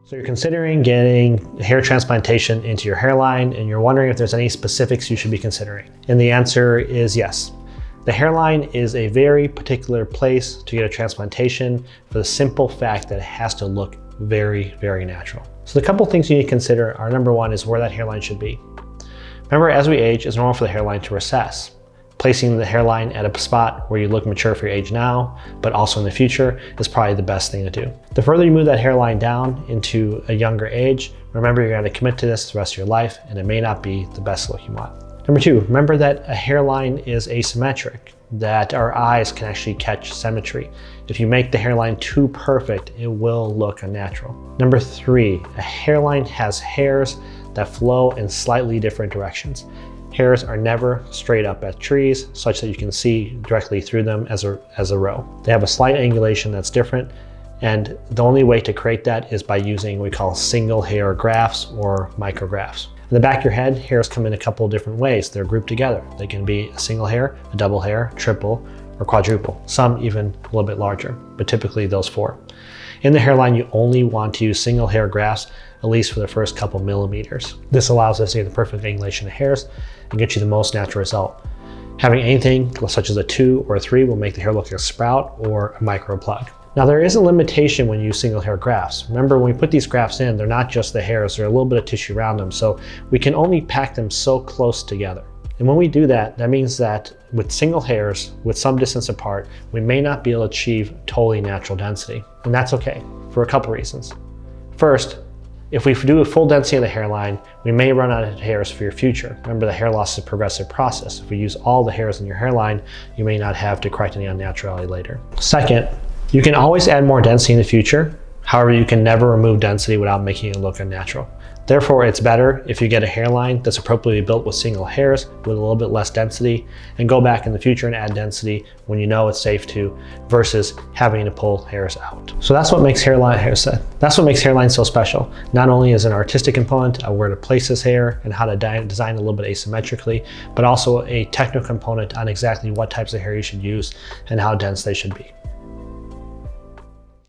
So you're considering getting hair transplantation into your hairline and you're wondering if there's any specifics you should be considering. And the answer is yes. The hairline is a very particular place to get a transplantation for the simple fact that it has to look very, very natural. So the couple things you need to consider are, number one is where that hairline should be. Remember, as we age, it's normal for the hairline to recess. Placing the hairline at a spot where you look mature for your age now, but also in the future, is probably the best thing to do. The further you move that hairline down into a younger age, remember you're going to commit to this the rest of your life, and it may not be the best look you want. Number two, remember that a hairline is asymmetric, that our eyes can actually catch symmetry. If you make the hairline too perfect, it will look unnatural. Number three, a hairline has hairs that flow in slightly different directions. Hairs are never straight up at trees such that you can see directly through them as a row. They have a slight angulation that's different, and the only way to create that is by using what we call single hair grafts or micrografts. In the back of your head, hairs come in a couple of different ways. They're grouped together. They can be a single hair, a double hair, triple, or quadruple. Some even a little bit larger, but typically those four. In the hairline, you only want to use single hair grafts, at least for the first couple millimeters. This allows us to get the perfect angulation of hairs and get you the most natural result. Having anything such as a 2 or a 3 will make the hair look like a sprout or a micro plug. Now, there is a limitation when you use single hair grafts. Remember, when we put these grafts in, they're not just the hairs, there's a little bit of tissue around them, so we can only pack them so close together. And when we do that, that means that with single hairs, with some distance apart, we may not be able to achieve totally natural density. And that's okay, for a couple reasons. First, if we do a full density of the hairline, we may run out of hairs for your future. Remember, the hair loss is a progressive process. If we use all the hairs in your hairline, you may not have to correct any unnaturality later. Second, you can always add more density in the future. However, you can never remove density without making it look unnatural. Therefore, it's better if you get a hairline that's appropriately built with single hairs with a little bit less density, and go back in the future and add density when you know it's safe to, versus having to pull hairs out. So that's what makes hairline so special. Not only is it an artistic component of where to place this hair and how to design a little bit asymmetrically, but also a technical component on exactly what types of hair you should use and how dense they should be.